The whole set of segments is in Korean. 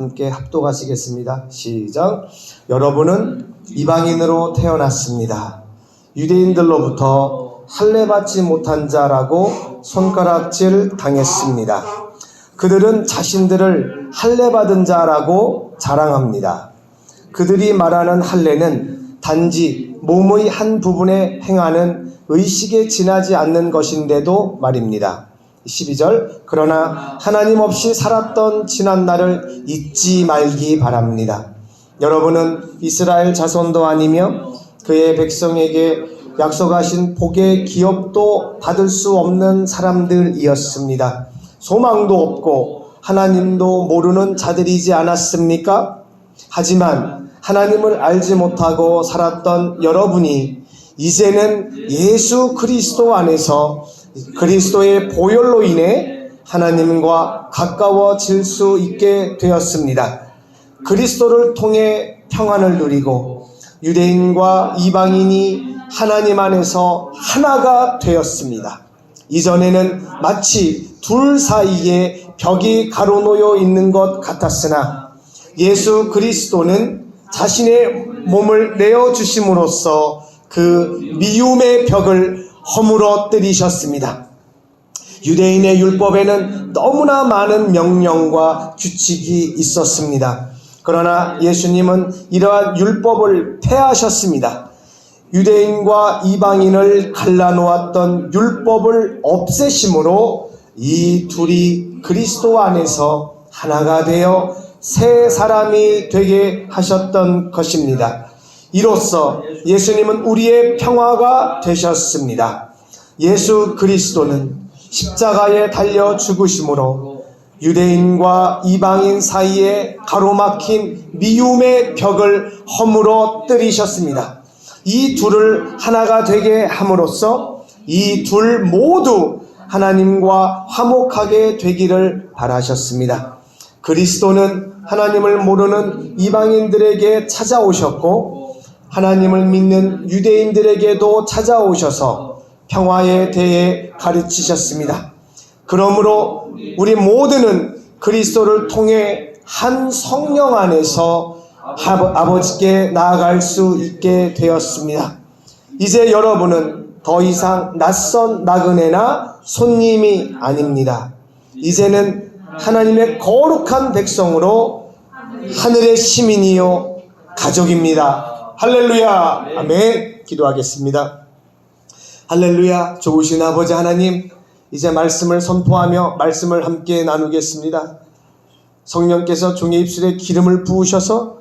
함께 합독하시겠습니다. 시작. 여러분은 이방인으로 태어났습니다. 유대인들로부터 할례받지 못한 자라고 손가락질 당했습니다. 그들은 자신들을 할례받은 자라고 자랑합니다. 그들이 말하는 할례는 단지 몸의 한 부분에 행하는 의식에 지나지 않는 것인데도 말입니다. 12절. 그러나 하나님 없이 살았던 지난날을 잊지 말기 바랍니다. 여러분은 이스라엘 자손도 아니며 그의 백성에게 약속하신 복의 기업도 받을 수 없는 사람들이었습니다. 소망도 없고 하나님도 모르는 자들이지 않았습니까? 하지만 하나님을 알지 못하고 살았던 여러분이 이제는 예수 그리스도 안에서 그리스도의 보혈로 인해 하나님과 가까워질 수 있게 되었습니다. 그리스도를 통해 평안을 누리고 유대인과 이방인이 하나님 안에서 하나가 되었습니다. 이전에는 마치 둘 사이에 벽이 가로놓여 있는 것 같았으나 예수 그리스도는 자신의 몸을 내어주심으로써 그 미움의 벽을 허물어뜨리셨습니다. 유대인의 율법에는 너무나 많은 명령과 규칙이 있었습니다. 그러나 예수님은 이러한 율법을 폐하셨습니다. 유대인과 이방인을 갈라놓았던 율법을 없애심으로 이 둘이 그리스도 안에서 하나가 되어 새 사람이 되게 하셨던 것입니다. 이로써 예수님은 우리의 평화가 되셨습니다. 예수 그리스도는 십자가에 달려 죽으심으로 유대인과 이방인 사이에 가로막힌 미움의 벽을 허물어뜨리셨습니다. 이 둘을 하나가 되게 함으로써 이 둘 모두 하나님과 화목하게 되기를 바라셨습니다. 그리스도는 하나님을 모르는 이방인들에게 찾아오셨고 하나님을 믿는 유대인들에게도 찾아오셔서 평화에 대해 가르치셨습니다. 그러므로 우리 모두는 그리스도를 통해 한 성령 안에서 아버지께 나아갈 수 있게 되었습니다. 이제 여러분은 더 이상 낯선 나그네나 손님이 아닙니다. 이제는 하나님의 거룩한 백성으로 하늘의 시민이요 가족입니다. 할렐루야. 아멘. 기도하겠습니다. 할렐루야. 좋으신 아버지 하나님, 이제 말씀을 선포하며 말씀을 함께 나누겠습니다. 성령께서 종의 입술에 기름을 부으셔서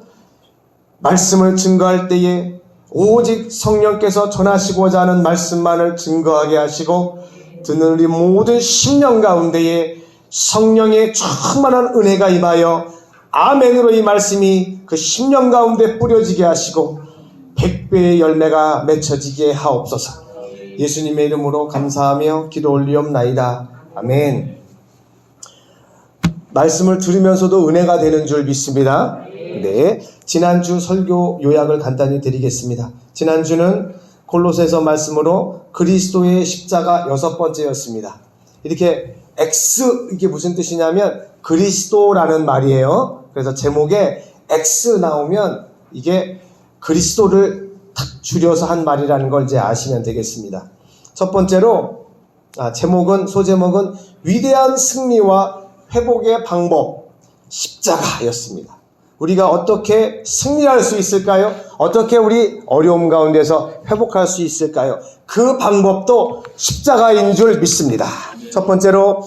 말씀을 증거할 때에 오직 성령께서 전하시고자 하는 말씀만을 증거하게 하시고 듣는 우리 모든 심령 가운데에 성령의 충만한 은혜가 임하여 아멘으로 이 말씀이 그 심령 가운데 뿌려지게 하시고 100배의 열매가 맺혀지게 하옵소서. 예수님의 이름으로 감사하며 기도 올리옵나이다. 아멘. 말씀을 들으면서도 은혜가 되는 줄 믿습니다. 네, 지난주 설교 요약을 간단히 드리겠습니다. 지난주는 골로새서 말씀으로 그리스도의 십자가 6번째였습니다. 이렇게 X, 이게 무슨 뜻이냐면 그리스도라는 말이에요. 그래서 제목에 X 나오면 이게 그리스도를 탁 줄여서 한 말이라는 걸 이제 아시면 되겠습니다. 첫 번째로 소제목은 위대한 승리와 회복의 방법, 십자가였습니다. 우리가 어떻게 승리할 수 있을까요? 어떻게 우리 어려움 가운데서 회복할 수 있을까요? 그 방법도 십자가인 줄 믿습니다. 첫 번째로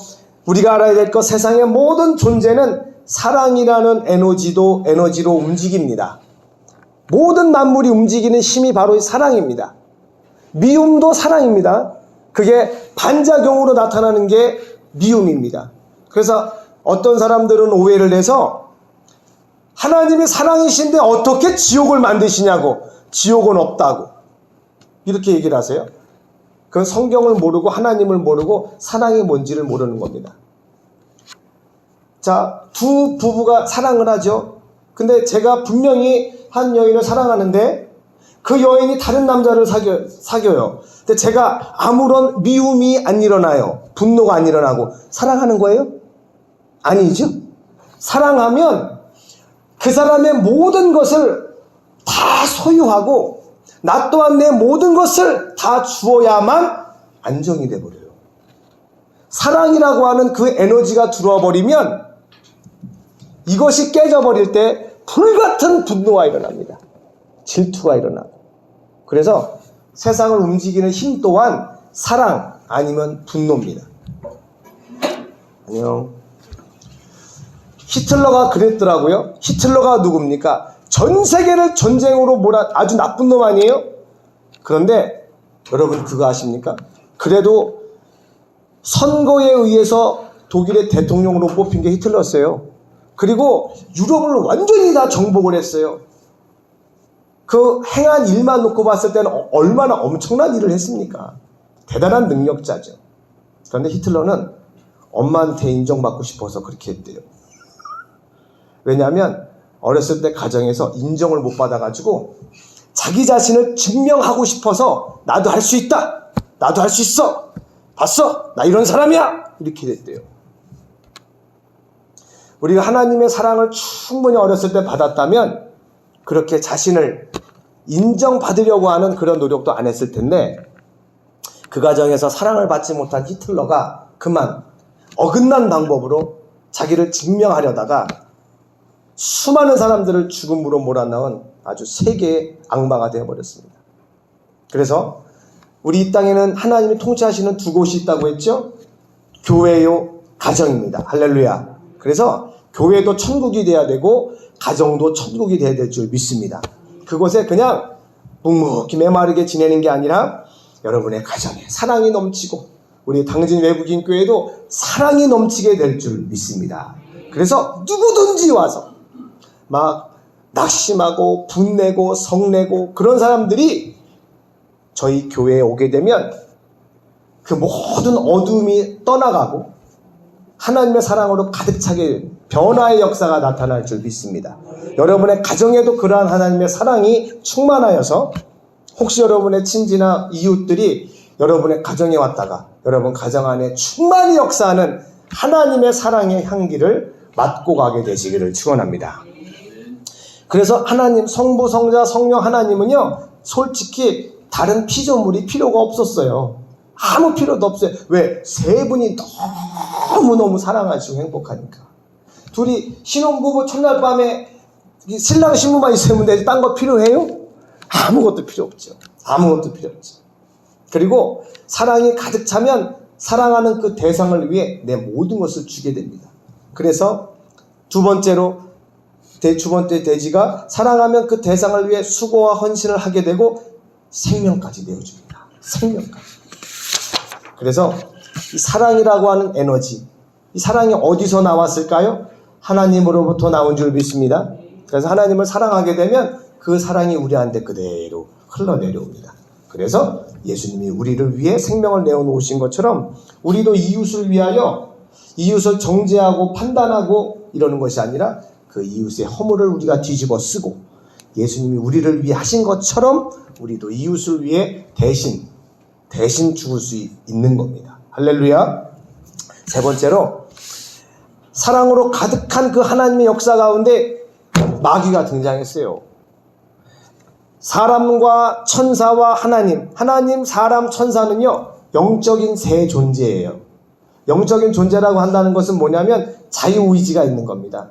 우리가 알아야 될 것, 세상의 모든 존재는 사랑이라는 에너지로 움직입니다. 모든 만물이 움직이는 힘이 바로 사랑입니다. 미움도 사랑입니다. 그게 반작용으로 나타나는 게 미움입니다. 그래서 어떤 사람들은 오해를 해서 하나님이 사랑이신데 어떻게 지옥을 만드시냐고, 지옥은 없다고 이렇게 얘기를 하세요. 그건 성경을 모르고 하나님을 모르고 사랑이 뭔지를 모르는 겁니다. 자, 두 부부가 사랑을 하죠. 근데 제가 분명히 한 여인을 사랑하는데 그 여인이 다른 남자를 사귀어요. 근데 제가 아무런 미움이 안 일어나요. 분노가 안 일어나고 사랑하는 거예요? 아니죠. 사랑하면 그 사람의 모든 것을 다 소유하고 나 또한 내 모든 것을 다 주어야만 안정이 돼버려요. 사랑이라고 하는 그 에너지가 들어와 버리면 이것이 깨져버릴 때 불같은 분노가 일어납니다. 질투가 일어나고. 그래서 세상을 움직이는 힘 또한 사랑 아니면 분노입니다. 안녕. 히틀러가 그랬더라고요. 히틀러가 누굽니까? 전 세계를 전쟁으로 아주 나쁜 놈 아니에요? 그런데 여러분 그거 아십니까? 그래도 선거에 의해서 독일의 대통령으로 뽑힌 게 히틀러였어요. 그리고 유럽을 완전히 다 정복을 했어요. 그 행한 일만 놓고 봤을 때는 얼마나 엄청난 일을 했습니까? 대단한 능력자죠. 그런데 히틀러는 엄마한테 인정받고 싶어서 그렇게 했대요. 왜냐하면 어렸을 때 가정에서 인정을 못 받아가지고 자기 자신을 증명하고 싶어서 나도 할 수 있다. 나도 할 수 있어. 봤어? 나 이런 사람이야. 이렇게 됐대요. 우리가 하나님의 사랑을 충분히 어렸을 때 받았다면 그렇게 자신을 인정받으려고 하는 그런 노력도 안 했을 텐데 그 과정에서 사랑을 받지 못한 히틀러가 그만 어긋난 방법으로 자기를 증명하려다가 수많은 사람들을 죽음으로 몰아넣은 아주 세계의 악마가 되어버렸습니다. 그래서 우리 이 땅에는 하나님이 통치하시는 두 곳이 있다고 했죠? 교회요, 가정입니다. 할렐루야. 그래서 교회도 천국이 돼야 되고 가정도 천국이 돼야 될 줄 믿습니다. 그곳에 그냥 묵묵히 메마르게 지내는 게 아니라 여러분의 가정에 사랑이 넘치고 우리 당진 외국인 교회도 사랑이 넘치게 될 줄 믿습니다. 그래서 누구든지 와서 막 낙심하고 분내고 성내고 그런 사람들이 저희 교회에 오게 되면 그 모든 어둠이 떠나가고 하나님의 사랑으로 가득 차게 변화의 역사가 나타날 줄 믿습니다. 여러분의 가정에도 그러한 하나님의 사랑이 충만하여서 혹시 여러분의 친지나 이웃들이 여러분의 가정에 왔다가 여러분 가정 안에 충만히 역사하는 하나님의 사랑의 향기를 맡고 가게 되시기를 축원합니다. 그래서 하나님, 성부, 성자, 성령 하나님은요, 솔직히 다른 피조물이 필요가 없었어요. 아무 필요도 없어요. 왜? 세 분이 너무너무 사랑하시고 행복하니까. 둘이 신혼부부 첫날 밤에 신랑 신부만 있으면 되지 딴 거 필요해요? 아무것도 필요 없죠. 아무것도 필요 없죠. 그리고 사랑이 가득 차면 사랑하는 그 대상을 위해 내 모든 것을 주게 됩니다. 그래서 두 번째 대지가 사랑하면 그 대상을 위해 수고와 헌신을 하게 되고 생명까지 내어줍니다. 생명까지. 그래서 이 사랑이라고 하는 에너지, 이 사랑이 어디서 나왔을까요? 하나님으로부터 나온 줄 믿습니다. 그래서 하나님을 사랑하게 되면 그 사랑이 우리한테 그대로 흘러내려옵니다. 그래서 예수님이 우리를 위해 생명을 내어놓으신 것처럼 우리도 이웃을 위하여 이웃을 정죄하고 판단하고 이러는 것이 아니라 그 이웃의 허물을 우리가 뒤집어 쓰고 예수님이 우리를 위해 하신 것처럼 우리도 이웃을 위해 대신 죽을 수 있는 겁니다. 할렐루야. 세 번째로 사랑으로 가득한 그 하나님의 역사 가운데 마귀가 등장했어요. 사람과 천사와 하나님, 사람, 천사는요 영적인 세 존재예요. 영적인 존재라고 한다는 것은 뭐냐면 자유의지가 있는 겁니다.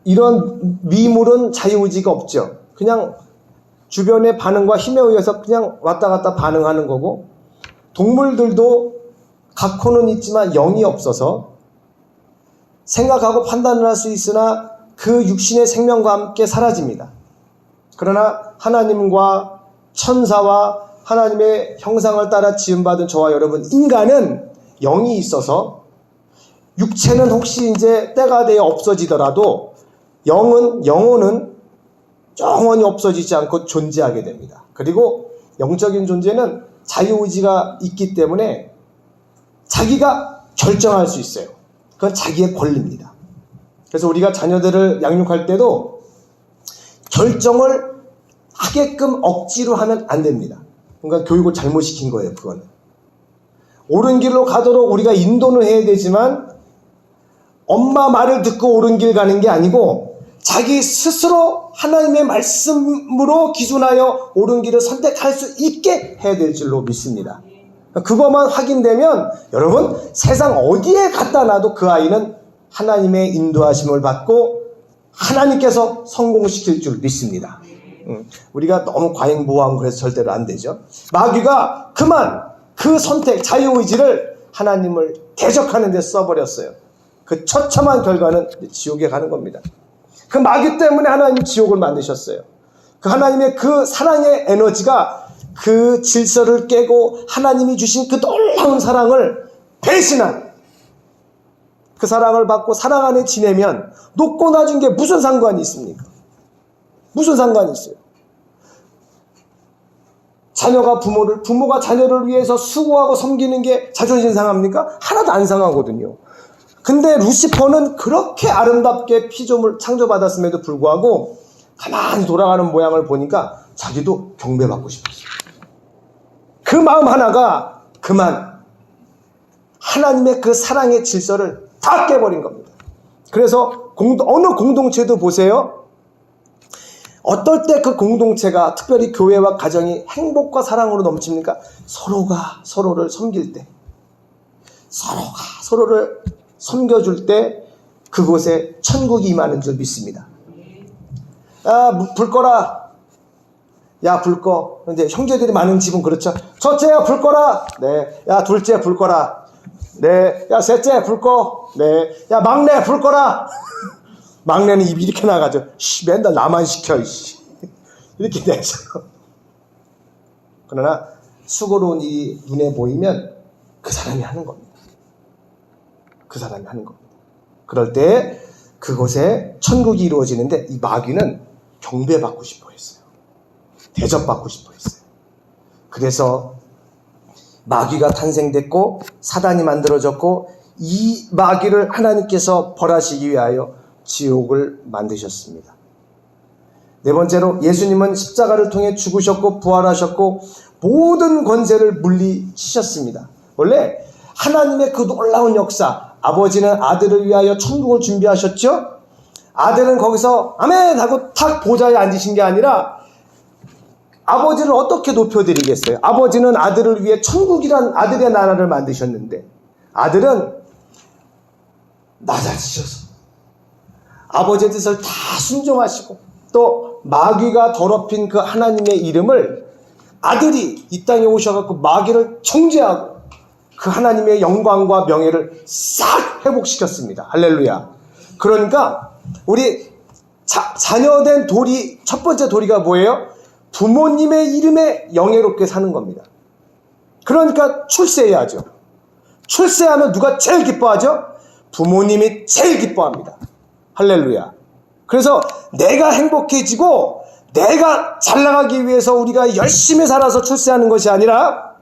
이런 미물은 자유의지가 없죠. 그냥 주변의 반응과 힘에 의해서 그냥 왔다 갔다 반응하는 거고, 동물들도 각호는 있지만 영이 없어서 생각하고 판단을 할 수 있으나 그 육신의 생명과 함께 사라집니다. 그러나 하나님과 천사와 하나님의 형상을 따라 지음받은 저와 여러분 인간은 영이 있어서 육체는 혹시 이제 때가 되어 없어지더라도 영혼은 영원히 없어지지 않고 존재하게 됩니다. 그리고 영적인 존재는 자유의지가 있기 때문에 자기가 결정할 수 있어요. 그건 자기의 권리입니다. 그래서 우리가 자녀들을 양육할 때도 결정을 하게끔 억지로 하면 안 됩니다. 그러니까 교육을 잘못시킨 거예요. 그거는 옳은 길로 가도록 우리가 인도는 해야 되지만 엄마 말을 듣고 옳은 길 가는 게 아니고 자기 스스로 하나님의 말씀으로 기준하여 옳은 길을 선택할 수 있게 해야 될 줄로 믿습니다. 그것만 확인되면 여러분 세상 어디에 갖다 놔도 그 아이는 하나님의 인도하심을 받고 하나님께서 성공시킬 줄 믿습니다. 우리가 너무 과잉보호하면 그래서 절대로 안 되죠. 마귀가 그만 그 선택, 자유의지를 하나님을 대적하는 데 써버렸어요. 그 처참한 결과는 지옥에 가는 겁니다. 그 마귀 때문에 하나님이 지옥을 만드셨어요. 그 하나님의 그 사랑의 에너지가 그 질서를 깨고 하나님이 주신 그 놀라운 사랑을 배신한, 그 사랑을 받고 사랑 안에 지내면 높고 낮은 게 무슨 상관이 있습니까? 무슨 상관이 있어요? 부모가 자녀를 위해서 수고하고 섬기는 게 자존심 상합니까? 하나도 안 상하거든요. 근데 루시퍼는 그렇게 아름답게 피조물 창조받았음에도 불구하고 가만히 돌아가는 모양을 보니까 자기도 경배받고 싶었어요. 그 마음 하나가 그만 하나님의 그 사랑의 질서를 다 깨버린 겁니다. 그래서 어느 공동체도 보세요. 어떨 때 그 공동체가, 특별히 교회와 가정이 행복과 사랑으로 넘칩니까? 서로가 서로를 섬길 때, 서로가 서로를 섬겨줄 때 그곳에 천국이 임하는 줄 믿습니다. 불 꺼라. 야, 불 꺼. 근데 형제들이 많은 집은 그렇죠. 첫째야, 불 꺼라. 네. 야, 둘째, 불 꺼라. 네. 야, 셋째, 불 꺼. 네. 야, 막내, 불 꺼라. 막내는 입이 이렇게 나가죠. 맨날 나만 시켜. 이렇게 되죠. 그러나 수고로운 일이 눈에 보이면 그 사람이 하는 겁니다. 그 사람이 하는 겁니다. 그럴 때 그곳에 천국이 이루어지는데 이 마귀는 경배받고 싶어 했어요. 대접받고 싶어 했어요. 그래서 마귀가 탄생됐고 사단이 만들어졌고 이 마귀를 하나님께서 벌하시기 위하여 지옥을 만드셨습니다. 네 번째로 예수님은 십자가를 통해 죽으셨고 부활하셨고 모든 권세를 물리치셨습니다. 원래 하나님의 그 놀라운 역사, 아버지는 아들을 위하여 천국을 준비하셨죠? 아들은 거기서 아멘 하고 탁 보좌에 앉으신 게 아니라 아버지를 어떻게 높여드리겠어요? 아버지는 아들을 위해 천국이란 아들의 나라를 만드셨는데 아들은 낮아지셔서 아버지의 뜻을 다 순종하시고 또 마귀가 더럽힌 그 하나님의 이름을 아들이 이 땅에 오셔갖고 마귀를 정죄하고 그 하나님의 영광과 명예를 싹 회복시켰습니다. 할렐루야. 그러니까 우리 자녀된 도리, 첫 번째 도리가 뭐예요? 부모님의 이름에 영예롭게 사는 겁니다. 그러니까 출세해야죠. 출세하면 누가 제일 기뻐하죠? 부모님이 제일 기뻐합니다. 할렐루야. 그래서 내가 행복해지고 내가 잘 나가기 위해서 우리가 열심히 살아서 출세하는 것이 아니라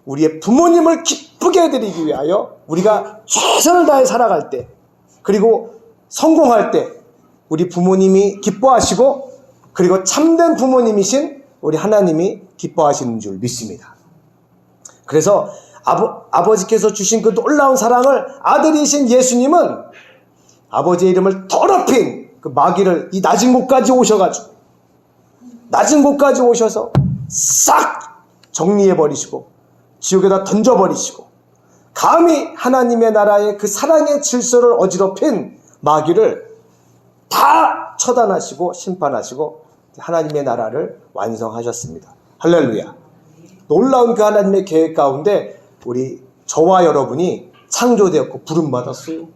우리의 부모님을 기쁘게 해드리기 위하여 우리가 최선을 다해 살아갈 때 그리고 성공할 때 우리 부모님이 기뻐하시고 그리고 참된 부모님이신 우리 하나님이 기뻐하시는 줄 믿습니다. 그래서 아버지께서 주신 그 놀라운 사랑을 아들이신 예수님은 아버지의 이름을 더럽힌 그 마귀를 이 낮은 곳까지 오셔가지고 낮은 곳까지 오셔서 싹 정리해버리시고 지옥에다 던져버리시고 감히 하나님의 나라의 그 사랑의 질서를 어지럽힌 마귀를 다 처단하시고 심판하시고 하나님의 나라를 완성하셨습니다. 할렐루야. 놀라운 그 하나님의 계획 가운데 우리 저와 여러분이 창조되었고 부름받았어요.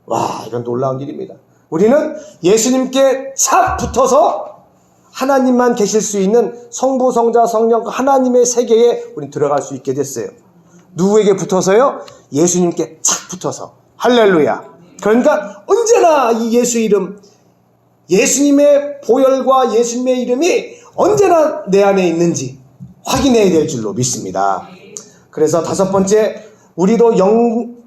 와, 이건 놀라운 일입니다. 우리는 예수님께 착 붙어서 하나님만 계실 수 있는 성부, 성자, 성령 하나님의 세계에 우린 들어갈 수 있게 됐어요. 누구에게 붙어서요? 예수님께 착 붙어서. 할렐루야. 그러니까 언제나 이 예수 이름, 예수님의 보혈과 예수님의 이름이 언제나 내 안에 있는지 확인해야 될 줄로 믿습니다. 그래서 다섯 번째, 우리도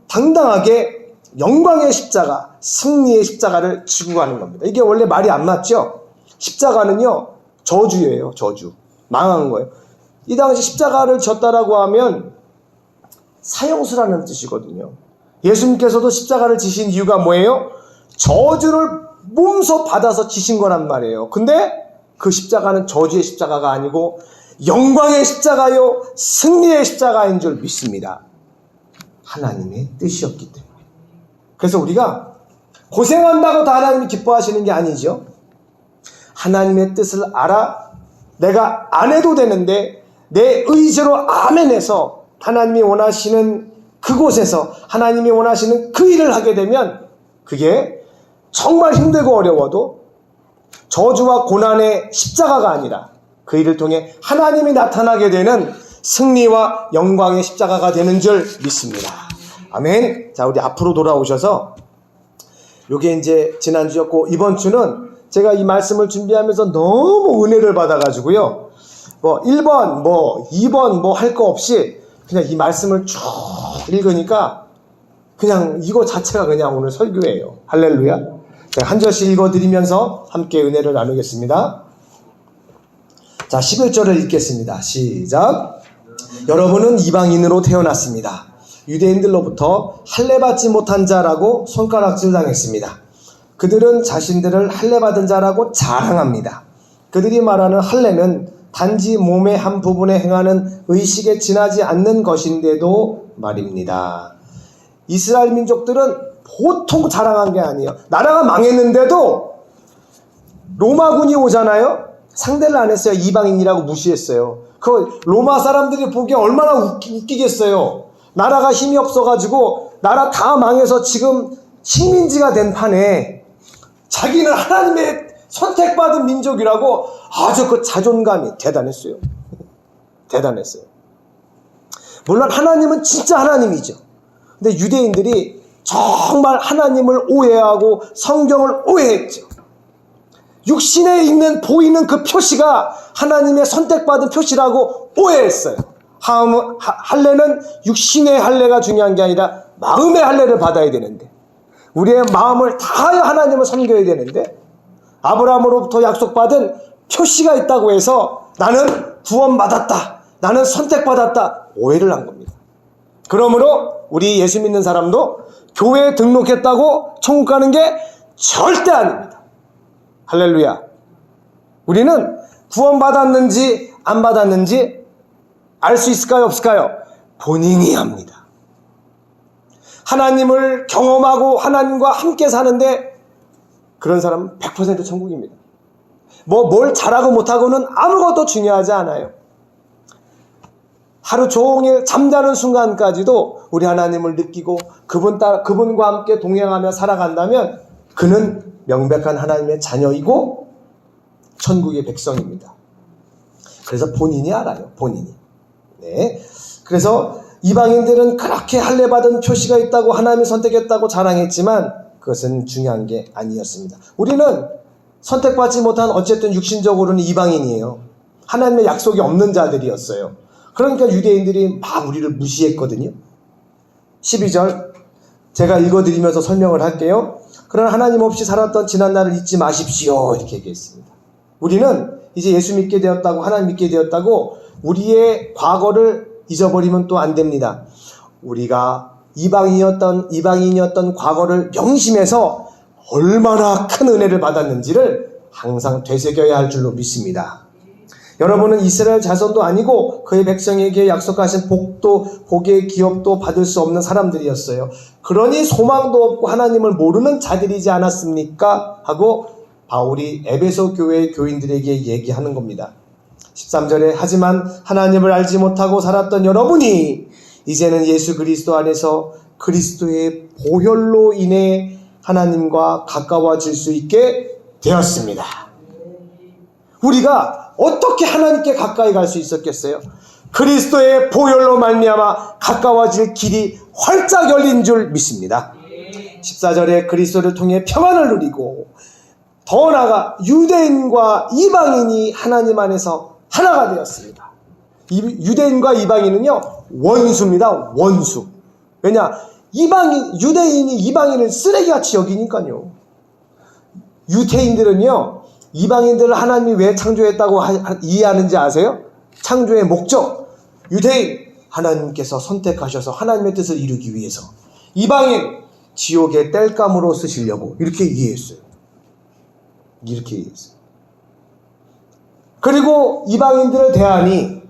당당하게 영광의 십자가, 승리의 십자가를 지고 가는 겁니다. 이게 원래 말이 안 맞죠? 십자가는요, 저주예요, 저주. 망한 거예요. 이 당시 십자가를 졌다라고 하면 사형수라는 뜻이거든요. 예수님께서도 십자가를 지신 이유가 뭐예요? 저주를 몸소 받아서 지신 거란 말이에요. 근데 그 십자가는 저주의 십자가가 아니고 영광의 십자가요, 승리의 십자가인 줄 믿습니다. 하나님의 뜻이었기 때문에. 그래서 우리가 고생한다고 다 하나님이 기뻐하시는 게 아니죠. 하나님의 뜻을 알아 내가 안 해도 되는데 내 의지로 아멘해서 하나님이 원하시는 그곳에서 하나님이 원하시는 그 일을 하게 되면 그게 정말 힘들고 어려워도 저주와 고난의 십자가가 아니라 그 일을 통해 하나님이 나타나게 되는 승리와 영광의 십자가가 되는 줄 믿습니다. 아멘. 자, 우리 앞으로 돌아오셔서 요게 이제 지난주였고 이번 주는 제가 이 말씀을 준비하면서 너무 은혜를 받아가지고요. 1번, 2번 할 거 없이 그냥 이 말씀을 쭉 읽으니까 그냥 이거 자체가 그냥 오늘 설교예요. 할렐루야. 제가 한 절씩 읽어드리면서 함께 은혜를 나누겠습니다. 자, 11절을 읽겠습니다. 시작. 여러분은 이방인으로 태어났습니다. 유대인들로부터 할례받지 못한 자라고 손가락질 당했습니다. 그들은 자신들을 할례받은 자라고 자랑합니다. 그들이 말하는 할례는 단지 몸의 한 부분에 행하는 의식에 지나지 않는 것인데도 말입니다. 이스라엘 민족들은 보통 자랑한 게 아니에요. 나라가 망했는데도 로마군이 오잖아요. 상대를 안 했어요. 이방인이라고 무시했어요. 그 로마 사람들이 보기에 얼마나 웃기겠어요. 나라가 힘이 없어가지고 나라 다 망해서 지금 식민지가 된 판에 자기는 하나님의 선택받은 민족이라고 아주 그 자존감이 대단했어요. 대단했어요. 물론 하나님은 진짜 하나님이죠. 근데 유대인들이 정말 하나님을 오해하고 성경을 오해했죠. 육신에 있는 보이는 그 표시가 하나님의 선택받은 표시라고 오해했어요. 할례는 육신의 할례가 중요한 게 아니라 마음의 할례를 받아야 되는데 우리의 마음을 다하여 하나님을 섬겨야 되는데 아브라함으로부터 약속받은 표시가 있다고 해서 나는 구원받았다, 나는 선택받았다 오해를 한 겁니다. 그러므로 우리 예수 믿는 사람도 교회에 등록했다고 천국 가는 게 절대 아닙니다. 할렐루야. 우리는 구원받았는지 안 받았는지 알 수 있을까요? 없을까요? 본인이 합니다. 하나님을 경험하고 하나님과 함께 사는데 그런 사람은 100% 천국입니다. 뭘 잘하고 못하고는 아무것도 중요하지 않아요. 하루 종일 잠자는 순간까지도 우리 하나님을 느끼고 그분과 함께 동행하며 살아간다면 그는 명백한 하나님의 자녀이고 천국의 백성입니다. 그래서 본인이 알아요. 본인이. 네. 그래서 이방인들은 그렇게 할례받은 표시가 있다고 하나님이 선택했다고 자랑했지만 그것은 중요한 게 아니었습니다. 우리는 선택받지 못한 어쨌든 육신적으로는 이방인이에요. 하나님의 약속이 없는 자들이었어요. 그러니까 유대인들이 막 우리를 무시했거든요. 12절 제가 읽어드리면서 설명을 할게요. 그러나 하나님 없이 살았던 지난 날을 잊지 마십시오. 이렇게 얘기했습니다. 우리는 이제 예수 믿게 되었다고 하나님 믿게 되었다고 우리의 과거를 잊어버리면 또 안 됩니다. 우리가 이방인이었던 과거를 명심해서 얼마나 큰 은혜를 받았는지를 항상 되새겨야 할 줄로 믿습니다. 여러분은 이스라엘 자손도 아니고 그의 백성에게 약속하신 복의 기업도 받을 수 없는 사람들이었어요. 그러니 소망도 없고 하나님을 모르는 자들이지 않았습니까? 하고 바울이 에베소 교회의 교인들에게 얘기하는 겁니다. 13절에 하지만 하나님을 알지 못하고 살았던 여러분이 이제는 예수 그리스도 안에서 그리스도의 보혈로 인해 하나님과 가까워질 수 있게 되었습니다. 우리가 어떻게 하나님께 가까이 갈 수 있었겠어요? 그리스도의 보혈로 말미암아 가까워질 길이 활짝 열린 줄 믿습니다. 14절에 그리스도를 통해 평안을 누리고 더 나아가 유대인과 이방인이 하나님 안에서 하나가 되었습니다. 유대인과 이방인은요 원수입니다. 원수. 왜냐? 유대인이 이방인을 쓰레기같이 여기니까요. 유대인들은요 이방인들을 하나님이 왜 창조했다고 이해하는지 아세요? 창조의 목적. 유대인 하나님께서 선택하셔서 하나님의 뜻을 이루기 위해서, 이방인 지옥의 땔감으로 쓰시려고 이렇게 이해했어요. 이렇게 얘기했어요. 그리고 이방인들을 대하니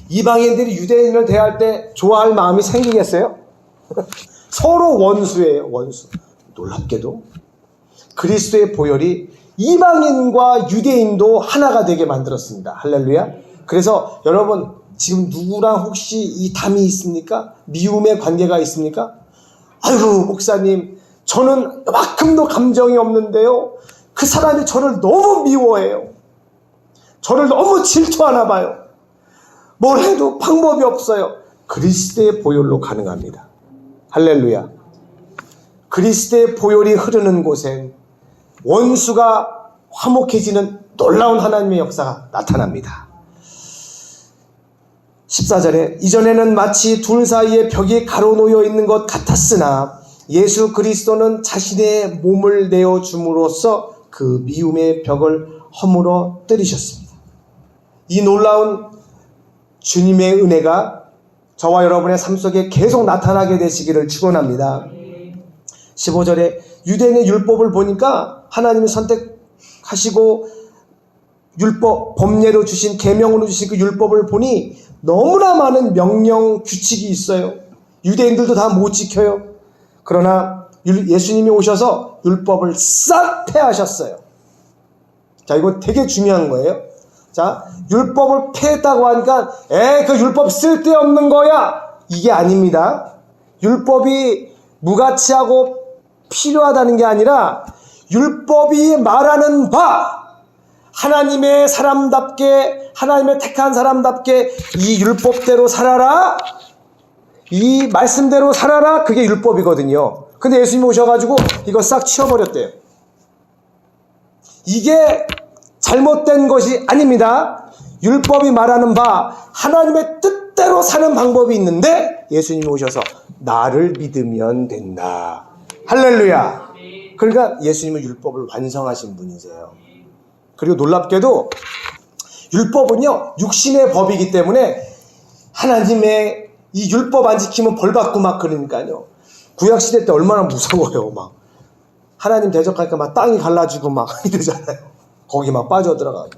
이방인들이 유대인을 대할 때 좋아할 마음이 생기겠어요? 서로 원수예요. 원수. 놀랍게도 그리스도의 보혈이 이방인과 유대인도 하나가 되게 만들었습니다. 할렐루야. 그래서 여러분 지금 누구랑 혹시 이 담이 있습니까? 미움의 관계가 있습니까? 아이고 목사님 저는 만큼도 감정이 없는데요. 그 사람이 저를 너무 미워해요. 저를 너무 질투하나 봐요. 뭘 해도 방법이 없어요. 그리스도의 보혈로 가능합니다. 할렐루야. 그리스도의 보혈이 흐르는 곳엔 원수가 화목해지는 놀라운 하나님의 역사가 나타납니다. 14절에 이전에는 마치 둘 사이에 벽이 가로놓여 있는 것 같았으나 예수 그리스도는 자신의 몸을 내어줌으로써 그 미움의 벽을 허물어 때리셨습니다. 이 놀라운 주님의 은혜가 저와 여러분의 삶 속에 계속 나타나게 되시기를 축원합니다. 15절에 유대인의 율법을 보니까 하나님이 선택하시고 율법, 법례로 주신 계명으로 주신 그 율법을 보니 너무나 많은 명령 규칙이 있어요. 유대인들도 다 못 지켜요. 그러나 예수님이 오셔서 율법을 싹 폐하셨어요. 자, 이거 되게 중요한 거예요. 자, 율법을 폐했다고 하니까 그 율법 쓸데없는 거야. 이게 아닙니다. 율법이 무가치하고 필요하다는 게 아니라 율법이 말하는 바 하나님의 사람답게 하나님의 택한 사람답게 이 율법대로 살아라. 이 말씀대로 살아라. 그게 율법이거든요. 근데 예수님이 오셔가지고 이거 싹 치워버렸대요. 이게 잘못된 것이 아닙니다. 율법이 말하는 바 하나님의 뜻대로 사는 방법이 있는데 예수님이 오셔서 나를 믿으면 된다. 할렐루야. 그러니까 예수님은 율법을 완성하신 분이세요. 그리고 놀랍게도 율법은요 육신의 법이기 때문에 하나님의 이 율법 안 지키면 벌 받고 막 그러니까요. 구약시대 때 얼마나 무서워요. 막 하나님 대적하니까 막 땅이 갈라지고 막 이러잖아요. 거기 막 빠져들어가고.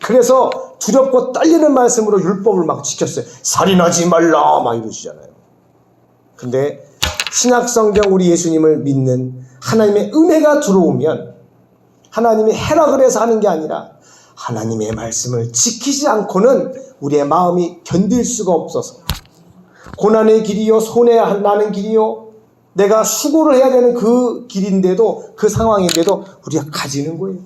그래서 두렵고 떨리는 말씀으로 율법을 막 지켰어요. 살인하지 말라 막 이러시잖아요. 근데 신약성경 우리 예수님을 믿는 하나님의 은혜가 들어오면 하나님이 해라 해서 하는 게 아니라 하나님의 말씀을 지키지 않고는 우리의 마음이 견딜 수가 없어서 고난의 길이요 손해나는 길이요 내가 수고를 해야 되는 그 길인데도 그 상황인데도 우리가 가지는 거예요.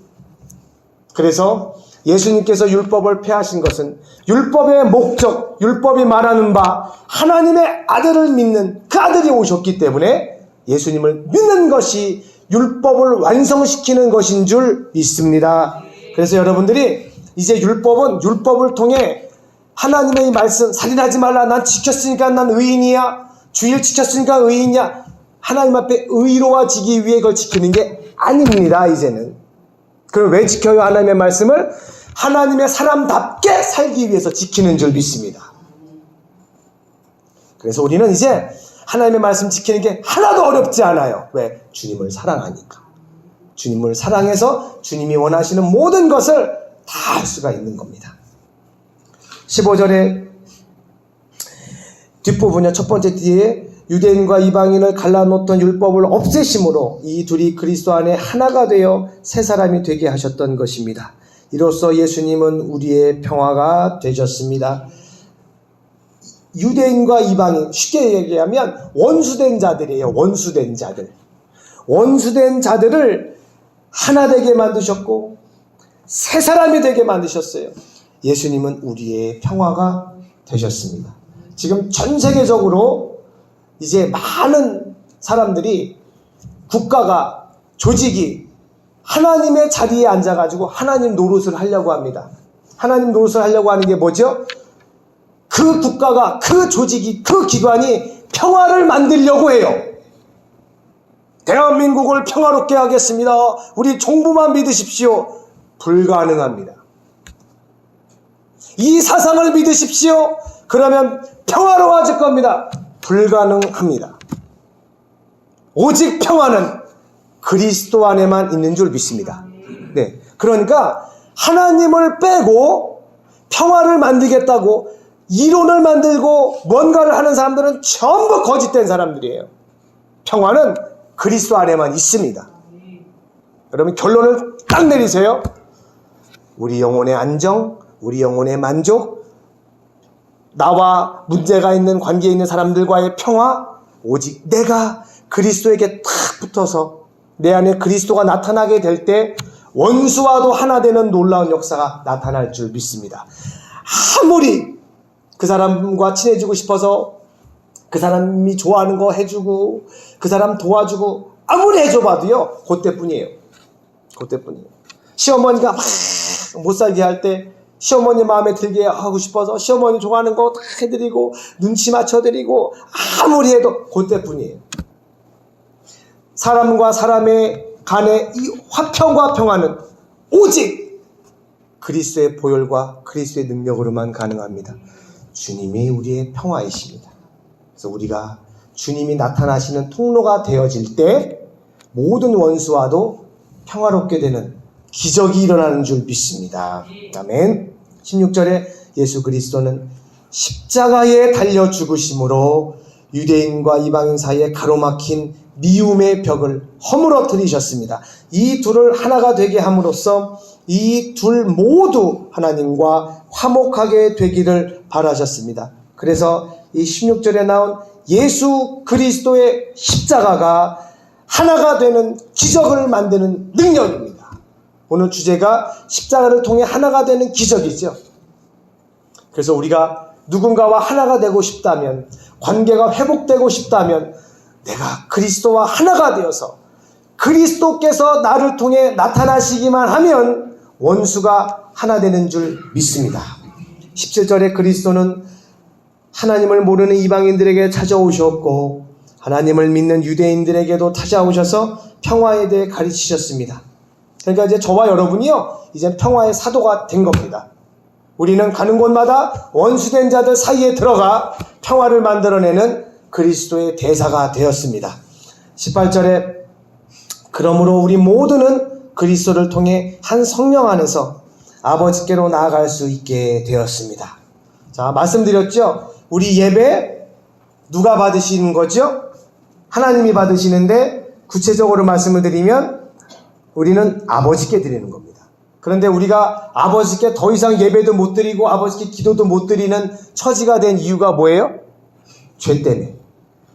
그래서 예수님께서 율법을 폐하신 것은 율법의 목적, 율법이 말하는 바 하나님의 아들을 믿는 그 아들이 오셨기 때문에 예수님을 믿는 것이 율법을 완성시키는 것인 줄 믿습니다. 그래서 여러분들이 이제 율법을 통해 하나님의 이 말씀 살인하지 말라 난 지켰으니까 난 의인이야 주일 지켰으니까 의인이야 하나님 앞에 의로워지기 위해 그걸 지키는 게 아닙니다. 이제는 그럼 왜 지켜요? 하나님의 말씀을 하나님의 사람답게 살기 위해서 지키는 줄 믿습니다. 그래서 우리는 이제 하나님의 말씀 지키는 게 하나도 어렵지 않아요. 왜? 주님을 사랑하니까. 주님을 사랑해서 주님이 원하시는 모든 것을 다 할 수가 있는 겁니다. 15절에 뒷부분에 첫 번째 뒤에 유대인과 이방인을 갈라놓던 율법을 없애심으로 이 둘이 그리스도 안에 하나가 되어 새 사람이 되게 하셨던 것입니다. 이로써 예수님은 우리의 평화가 되셨습니다. 유대인과 이방인, 쉽게 얘기하면 원수된 자들이에요. 원수된 자들. 원수된 자들을 하나 되게 만드셨고 새 사람이 되게 만드셨어요. 예수님은 우리의 평화가 되셨습니다. 지금 전 세계적으로 이제 많은 사람들이 국가가 조직이 하나님의 자리에 앉아가지고 하나님 노릇을 하려고 합니다. 하나님 노릇을 하려고 하는 게 뭐죠? 그 국가가, 그 조직이, 그 기관이 평화를 만들려고 해요. 대한민국을 평화롭게 하겠습니다. 우리 정부만 믿으십시오. 불가능합니다. 이 사상을 믿으십시오. 그러면 평화로워질 겁니다. 불가능합니다. 오직 평화는 그리스도 안에만 있는 줄 믿습니다. 네. 그러니까 하나님을 빼고 평화를 만들겠다고 이론을 만들고 뭔가를 하는 사람들은 전부 거짓된 사람들이에요. 평화는 그리스도 안에만 있습니다. 여러분 결론을 딱 내리세요. 우리 영혼의 안정, 우리 영혼의 만족, 나와 문제가 있는 관계에 있는 사람들과의 평화, 오직 내가 그리스도에게 탁 붙어서 내 안에 그리스도가 나타나게 될 때 원수와도 하나 되는 놀라운 역사가 나타날 줄 믿습니다. 아무리 그 사람과 친해지고 싶어서 그 사람이 좋아하는 거 해주고 그 사람 도와주고 아무리 해줘봐도요, 그때뿐이에요. 그때뿐이에요. 시어머니가 막 못 살게 할 때 시어머니 마음에 들게 하고 싶어서 시어머니 좋아하는 거 다 해드리고 눈치 맞춰드리고 아무리 해도 그때뿐이에요. 사람과 사람의 간의 이 화평과 평화는 오직 그리스도의 보혈과 그리스도의 능력으로만 가능합니다. 주님이 우리의 평화이십니다. 그래서 우리가 주님이 나타나시는 통로가 되어질 때 모든 원수와도 평화롭게 되는 기적이 일어나는 줄 믿습니다. 아멘. 16절에 예수 그리스도는 십자가에 달려 죽으심으로 유대인과 이방인 사이에 가로막힌 미움의 벽을 허물어뜨리셨습니다. 이 둘을 하나가 되게 함으로써 이 둘 모두 하나님과 화목하게 되기를 바라셨습니다. 그래서 이 16절에 나온 예수 그리스도의 십자가가 하나가 되는 기적을 만드는 능력입니다. 오늘 주제가 십자가를 통해 하나가 되는 기적이죠. 그래서 우리가 누군가와 하나가 되고 싶다면, 관계가 회복되고 싶다면 내가 그리스도와 하나가 되어서 그리스도께서 나를 통해 나타나시기만 하면 원수가 하나 되는 줄 믿습니다. 17절에 그리스도는 하나님을 모르는 이방인들에게 찾아오셨고 하나님을 믿는 유대인들에게도 찾아오셔서 평화에 대해 가르치셨습니다. 그러니까 이제 저와 여러분이요, 이제 평화의 사도가 된 겁니다. 우리는 가는 곳마다 원수된 자들 사이에 들어가 평화를 만들어내는 그리스도의 대사가 되었습니다. 18절에 그러므로 우리 모두는 그리스도를 통해 한 성령 안에서 아버지께로 나아갈 수 있게 되었습니다. 자, 말씀드렸죠? 우리 예배 누가 받으시는 거죠? 하나님이 받으시는데 구체적으로 말씀을 드리면 우리는 아버지께 드리는 겁니다. 그런데 우리가 아버지께 더 이상 예배도 못 드리고 아버지께 기도도 못 드리는 처지가 된 이유가 뭐예요? 죄 때문에.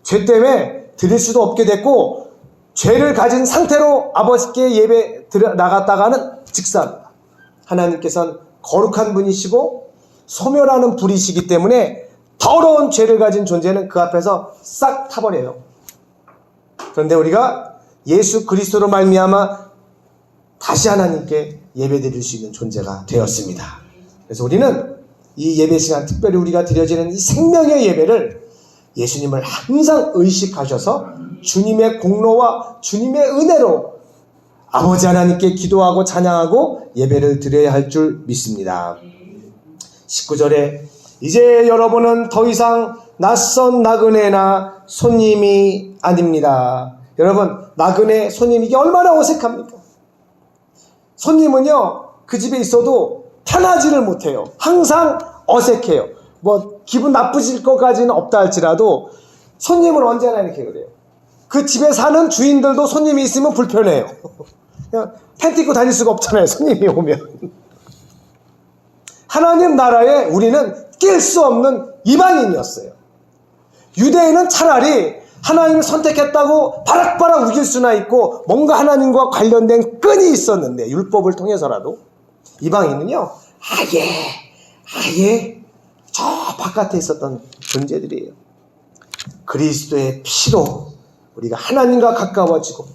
죄 때문에 드릴 수도 없게 됐고 죄를 가진 상태로 아버지께 예배 나갔다가는 직사합니다. 하나님께서는 거룩한 분이시고 소멸하는 불이시기 때문에 더러운 죄를 가진 존재는 그 앞에서 싹 타버려요. 그런데 우리가 예수 그리스도로 말미암아 다시 하나님께 예배드릴 수 있는 존재가 되었습니다. 그래서 우리는 이 예배 시간, 특별히 우리가 드려지는 이 생명의 예배를 예수님을 항상 의식하셔서 주님의 공로와 주님의 은혜로 아버지 하나님께 기도하고 찬양하고 예배를 드려야 할 줄 믿습니다. 19절에 이제 여러분은 더 이상 낯선 나그네나 손님이 아닙니다. 여러분, 나그네, 손님, 이게 얼마나 어색합니까? 손님은요, 그 집에 있어도 편하지를 못해요. 항상 어색해요. 뭐 기분 나쁘실 것까지는 없다 할지라도 손님은 언제나 이렇게 그래요. 그 집에 사는 주인들도 손님이 있으면 불편해요. 그냥 팬티 입고 다닐 수가 없잖아요, 손님이 오면. 하나님 나라에 우리는 낄 수 없는 이방인이었어요. 유대인은 차라리 하나님을 선택했다고 바락바락 우길 수나 있고 뭔가 하나님과 관련된 끈이 있었는데, 율법을 통해서라도 이방인은요 아예 저 바깥에 있었던 존재들이에요. 그리스도의 피로 우리가 하나님과 가까워지고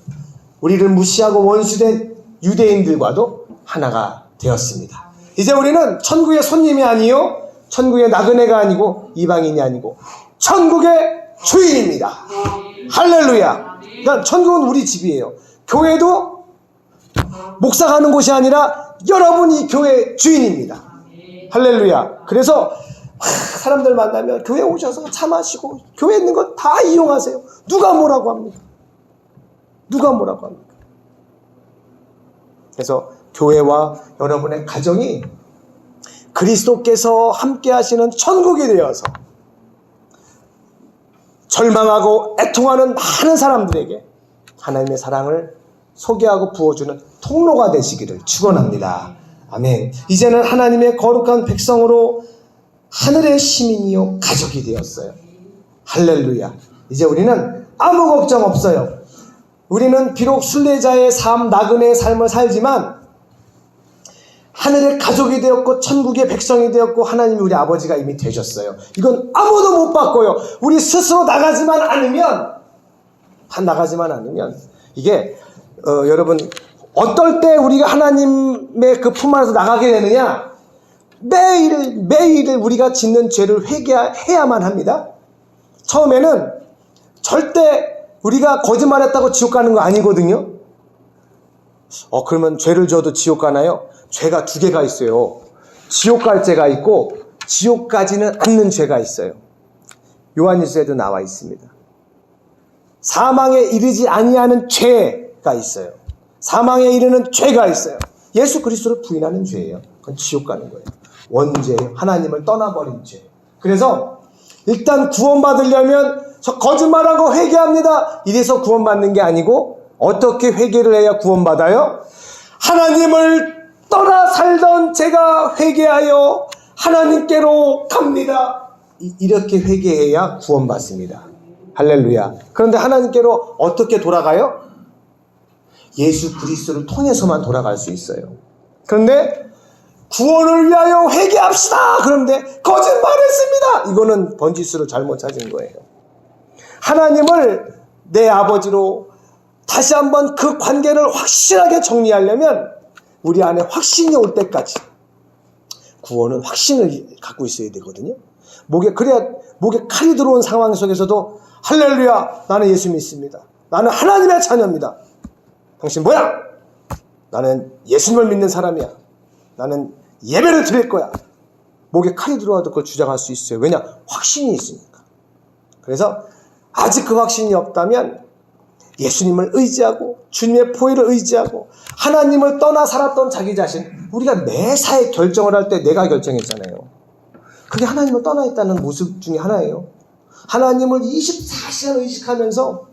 우리를 무시하고 원수된 유대인들과도 하나가 되었습니다. 이제 우리는 천국의 손님이 아니요, 천국의 나그네가 아니고 이방인이 아니고 천국의 주인입니다. 할렐루야. 그러니까 천국은 우리 집이에요. 교회도 목사 가는 곳이 아니라 여러분이 교회 주인입니다. 할렐루야. 그래서 사람들 만나면 교회 오셔서 차 마시고 교회 있는 거 다 이용하세요. 누가 뭐라고 합니까? 누가 뭐라고 합니까? 그래서 교회와 여러분의 가정이 그리스도께서 함께 하시는 천국이 되어서 절망하고 애통하는 많은 사람들에게 하나님의 사랑을 소개하고 부어주는 통로가 되시기를 축원합니다. 아멘. 이제는 하나님의 거룩한 백성으로 하늘의 시민이요 가족이 되었어요. 할렐루야. 이제 우리는 아무 걱정 없어요. 우리는 비록 순례자의 삶, 나그네의 삶을 살지만 하늘의 가족이 되었고 천국의 백성이 되었고 하나님이 우리 아버지가 이미 되셨어요. 이건 아무도 못 바꿔요. 우리 스스로 나가지만 않으면 이게 여러분 어떨 때 우리가 하나님의 그 품 안에서 나가게 되느냐? 매일 우리가 짓는 죄를 회개해야만 합니다. 처음에는 절대 우리가 거짓말했다고 지옥 가는 거 아니거든요. 그러면 죄를 져도 지옥 가나요? 죄가 두 개가 있어요. 지옥 갈 죄가 있고 지옥 가지는 않는 죄가 있어요. 요한일서에도 나와 있습니다. 사망에 이르지 아니하는 죄가 있어요. 사망에 이르는 죄가 있어요. 예수 그리스도를 부인하는 죄예요. 그건 지옥 가는 거예요. 원죄예요. 하나님을 떠나버린 죄. 그래서 일단 구원받으려면 저 거짓말하고 회개합니다. 이래서 구원받는 게 아니고 어떻게 회개를 해야 구원받아요? 하나님을 떠나 살던 제가 회개하여 하나님께로 갑니다. 이렇게 회개해야 구원받습니다. 할렐루야. 그런데 하나님께로 어떻게 돌아가요? 예수 그리스도를 통해서만 돌아갈 수 있어요. 그런데 구원을 위하여 회개합시다. 그런데 거짓말했습니다. 이거는 번지수를 잘못 찾은 거예요. 하나님을 내 아버지로 다시 한번 그 관계를 확실하게 정리하려면 우리 안에 확신이 올 때까지 구원은 확신을 갖고 있어야 되거든요. 그래야 목에 칼이 들어온 상황 속에서도 할렐루야, 나는 예수 믿습니다. 나는 하나님의 자녀입니다. 당신 뭐야? 나는 예수님을 믿는 사람이야. 나는 예배를 드릴 거야. 목에 칼이 들어와도 그걸 주장할 수 있어요. 왜냐? 확신이 있으니까. 그래서 아직 그 확신이 없다면 예수님을 의지하고 주님의 보혈을 의지하고 하나님을 떠나 살았던 자기 자신, 우리가 매사에 결정을 할 때 내가 결정했잖아요. 그게 하나님을 떠나 있다는 모습 중에 하나예요. 하나님을 24시간 의식하면서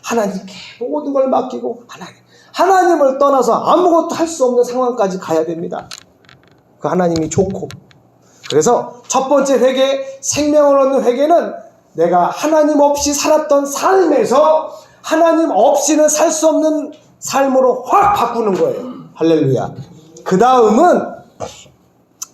하나님께 모든 걸 맡기고 하나님을 떠나서 아무것도 할 수 없는 상황까지 가야 됩니다. 그 하나님이 좋고. 그래서 첫 번째 회개, 생명을 얻는 회개는 내가 하나님 없이 살았던 삶에서 하나님 없이는 살 수 없는 삶으로 확 바꾸는 거예요. 할렐루야. 그 다음은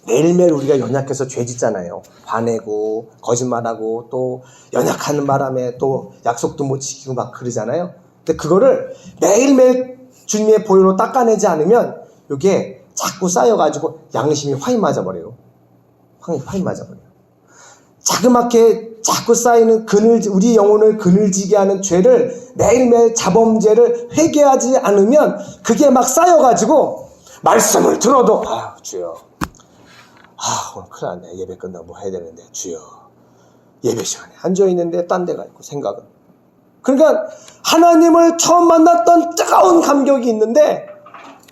매일매일 우리가 연약해서 죄 짓잖아요. 화내고 거짓말하고 또 연약하는 바람에 또 약속도 못 지키고 막 그러잖아요. 근데 그거를 매일매일 주님의 보혈로 닦아내지 않으면 이게 자꾸 쌓여가지고 양심이 화인 맞아버려요. 화인 맞아버려요. 자그맣게 자꾸 쌓이는 우리 영혼을 그늘지게 하는 죄를 매일매일 자범죄를 회개하지 않으면 그게 막 쌓여가지고 말씀을 들어도 주여, 오늘 큰일 났네. 예배 끝나고 뭐 해야 되는데 주여, 예배 시간에 앉아있는데 딴 데가 있고 생각은. 그러니까 하나님을 처음 만났던 뜨거운 감격이 있는데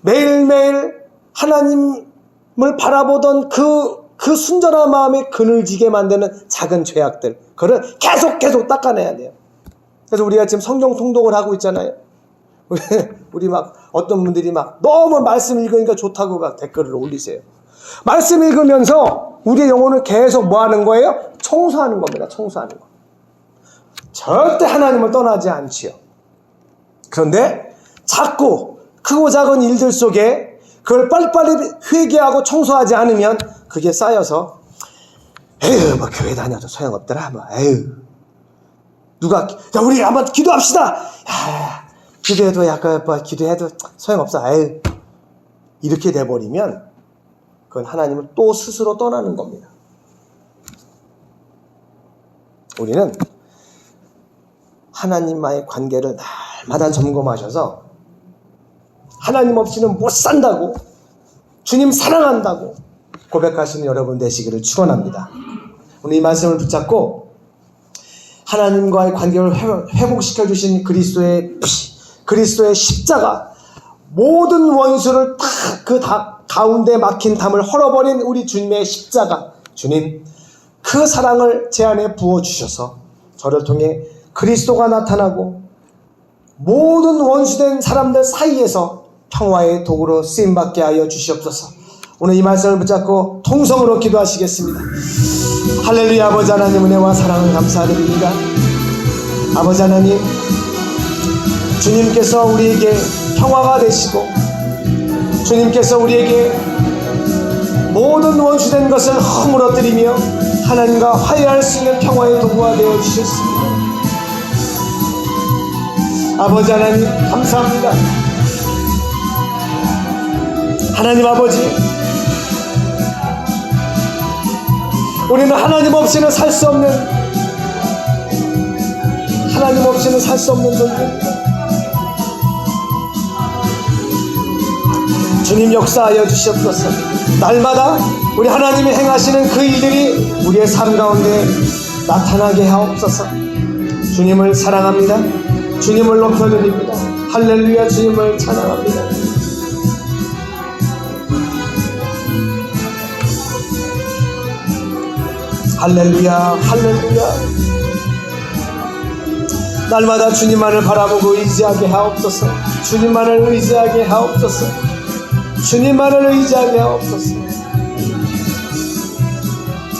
매일매일 하나님을 바라보던 그 순전한 마음에 그늘지게 만드는 작은 죄악들, 그걸 계속 닦아내야 돼요. 그래서 우리가 지금 성경 통독을 하고 있잖아요. 우리 막 어떤 분들이 막 너무 말씀 읽으니까 좋다고 막 댓글을 올리세요. 말씀 읽으면서 우리의 영혼을 계속 뭐 하는 거예요? 청소하는 겁니다. 청소하는 거. 절대 하나님을 떠나지 않지요. 그런데 자꾸 크고 작은 일들 속에 그걸 빨리빨리 회개하고 청소하지 않으면 그게 쌓여서 에휴, 뭐 교회 다녀도 소용없더라. 뭐 에휴, 누가 우리 한번 기도합시다. 기도해도 약간 기도해도 소용없어. 에휴, 이렇게 돼버리면 그건 하나님을 또 스스로 떠나는 겁니다. 우리는 하나님과의 관계를 날마다 점검하셔서 하나님 없이는 못 산다고, 주님 사랑한다고 고백하시는 여러분 되시기를 축원합니다. 오늘 이 말씀을 붙잡고 하나님과의 관계를 회복시켜 주신 그리스도의 피, 그리스도의 십자가, 모든 원수를 다 그 가운데 막힌 담을 헐어버린 우리 주님의 십자가, 주님 그 사랑을 제 안에 부어주셔서 저를 통해 그리스도가 나타나고 모든 원수된 사람들 사이에서 평화의 도구로 쓰임받게 하여 주시옵소서. 오늘 이 말씀을 붙잡고 통성으로 기도하시겠습니다. 할렐루야. 아버지 하나님, 은혜와 사랑을 감사드립니다. 아버지 하나님, 주님께서 우리에게 평화가 되시고 주님께서 우리에게 모든 원수된 것을 허물어뜨리며 하나님과 화해할 수 있는 평화의 도구가 되어 주셨습니다. 아버지 하나님 감사합니다. 하나님 아버지, 우리는 하나님 없이는 살 수 없는, 하나님 없이는 살 수 없는 존재입니다. 주님 역사하여 주시옵소서. 날마다 우리 하나님이 행하시는 그 일들이 우리의 삶 가운데 나타나게 하옵소서. 주님을 사랑합니다. 주님을 높여드립니다. 할렐루야. 주님을 찬양합니다. 할렐루야. 할렐루야. 날마다 주님만을 바라보고 의지하게 하옵소서. 주님만을 의지하게 하옵소서. 주님만을 의지하게 하옵소서.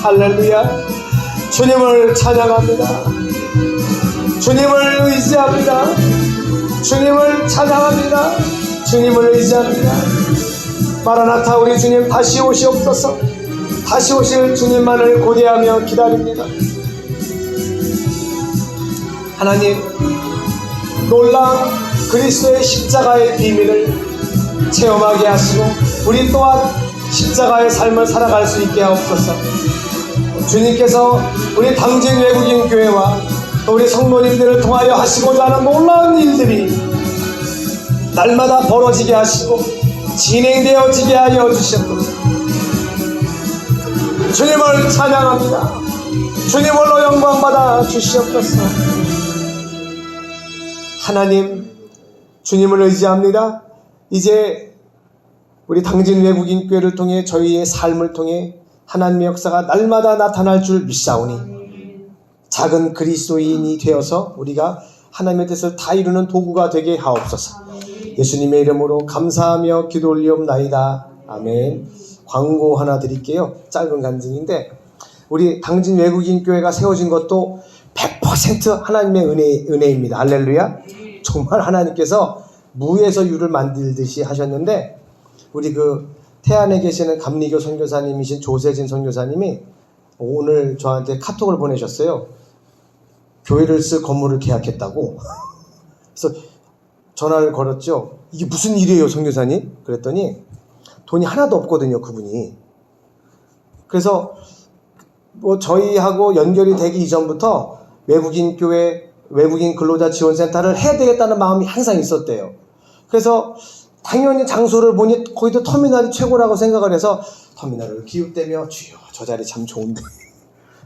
할렐루야. 주님을 찬양합니다. 주님을 의지합니다. 주님을 찬양합니다. 주님을 의지합니다. 마라나타, 우리 주님 다시 오시옵소서. 다시 오실 주님만을 고대하며 기다립니다. 하나님, 놀라운 그리스도의 십자가의 비밀을 체험하게 하시고 우리 또한 십자가의 삶을 살아갈 수 있게 하옵소서. 주님께서 우리 당진 외국인 교회와 또 우리 성도님들을 통하여 하시고자 하는 놀라운 일들이 날마다 벌어지게 하시고 진행되어지게 하여 주시옵소서. 주님을 찬양합니다. 주님을로 영광받아 주시옵소서. 하나님, 주님을 의지합니다. 이제 우리 당진 외국인 교회를 통해 저희의 삶을 통해 하나님의 역사가 날마다 나타날 줄 믿사오니 작은 그리스도인이 되어서 우리가 하나님의 뜻을 다 이루는 도구가 되게 하옵소서. 예수님의 이름으로 감사하며 기도 올리옵나이다. 아멘. 광고 하나 드릴게요. 짧은 간증인데, 우리 당진 외국인 교회가 세워진 것도 100% 하나님의 은혜입니다. 할렐루야. 정말 하나님께서 무에서 유를 만들듯이 하셨는데, 우리 그 태안에 계시는 감리교 선교사님이신 조세진 선교사님이 오늘 저한테 카톡을 보내셨어요. 교회를 쓸 건물을 계약했다고. 그래서 전화를 걸었죠. 이게 무슨 일이에요, 선교사님? 그랬더니 돈이 하나도 없거든요, 그분이. 그래서 뭐 저희하고 연결이 되기 이전부터 외국인 교회, 외국인 근로자 지원센터를 해야 되겠다는 마음이 항상 있었대요. 그래서 당연히 장소를 보니 거기도 터미널이 최고라고 생각을 해서 터미널을 기웃대며 주여 저 자리 참 좋은데.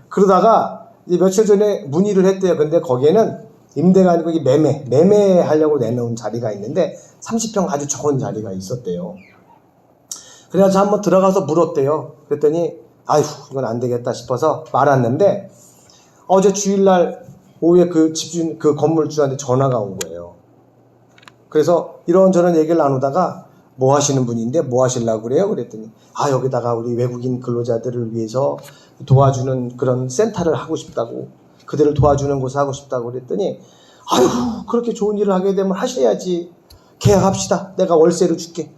그러다가 이제 며칠 전에 문의를 했대요. 근데 거기에는 임대가 아니고 매매하려고 내놓은 자리가 있는데 30평 아주 좋은 자리가 있었대요. 그래가지고 한번 들어가서 물었대요. 그랬더니 아휴 이건 안 되겠다 싶어서 말았는데 어제 주일날 오후에 그 집주인, 그 건물주한테 전화가 온 거예요. 그래서 이런저런 얘기를 나누다가 뭐 하시는 분인데 뭐 하시려고 그래요? 그랬더니 여기다가 우리 외국인 근로자들을 위해서 도와주는 그런 센터를 하고 싶다고, 그들을 도와주는 곳을 하고 싶다고 그랬더니 그렇게 좋은 일을 하게 되면 하셔야지. 계약합시다. 내가 월세로 줄게.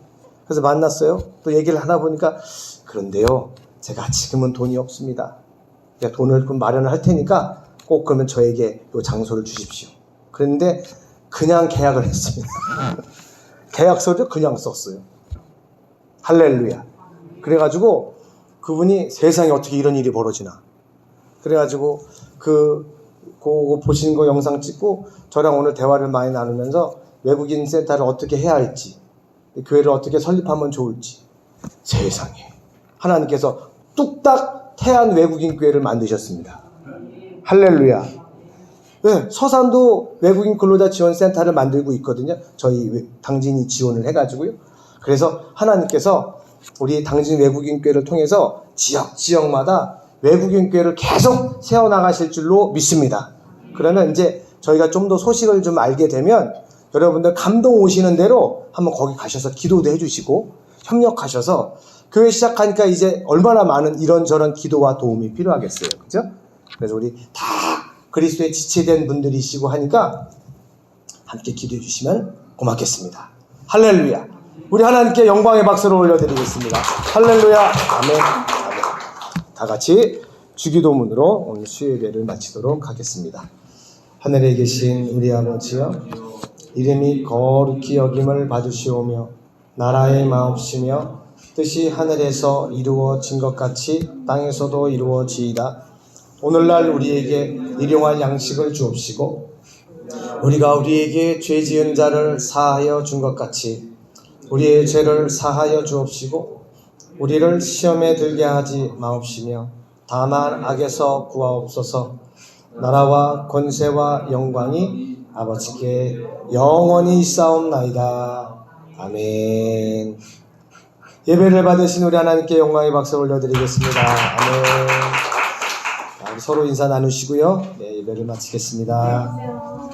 그래서 만났어요. 또 얘기를 하다 보니까 그런데요, 제가 지금은 돈이 없습니다. 제가 돈을 마련을 할 테니까 꼭 그러면 저에게 이 장소를 주십시오. 그런데 그냥 계약을 했습니다. 계약서를 그냥 썼어요. 할렐루야. 그래가지고 그분이 세상에 어떻게 이런 일이 벌어지나. 그래가지고 그거 보신 거 영상 찍고 저랑 오늘 대화를 많이 나누면서 외국인 센터를 어떻게 해야 할지, 교회를 어떻게 설립하면 좋을지. 세상에 하나님께서 뚝딱 태안 외국인 교회를 만드셨습니다. 할렐루야. 네, 서산도 외국인 근로자 지원 센터를 만들고 있거든요. 저희 당진이 지원을 해가지고요. 그래서 하나님께서 우리 당진 외국인 교회를 통해서 지역마다 외국인 교회를 계속 세워나가실 줄로 믿습니다. 그러면 이제 저희가 좀 더 소식을 좀 알게 되면 여러분들 감동 오시는 대로 한번 거기 가셔서 기도도 해주시고 협력하셔서 교회 시작하니까 이제 얼마나 많은 이런저런 기도와 도움이 필요하겠어요. 그죠? 그래서 우리 다 그리스도에 지체된 분들이시고 하니까 함께 기도해 주시면 고맙겠습니다. 할렐루야. 우리 하나님께 영광의 박수를 올려드리겠습니다. 할렐루야. 아멘. 아멘. 다 같이 주기도문으로 오늘 수요예배를 마치도록 하겠습니다. 하늘에 계신 우리 아버지여, 이름이 거룩히 여김을 받으시오며 나라의 마옵시며 뜻이 하늘에서 이루어진 것 같이 땅에서도 이루어지이다. 오늘날 우리에게 일용할 양식을 주옵시고 우리가 우리에게 죄 지은 자를 사하여 준 것 같이 우리의 죄를 사하여 주옵시고 우리를 시험에 들게 하지 마옵시며 다만 악에서 구하옵소서. 나라와 권세와 영광이 아버지께 영원히 있사옵나이다. 아멘. 예배를 받으신 우리 하나님께 영광의 박수 올려드리겠습니다. 아멘. 서로 인사 나누시고요. 네, 예배를 마치겠습니다.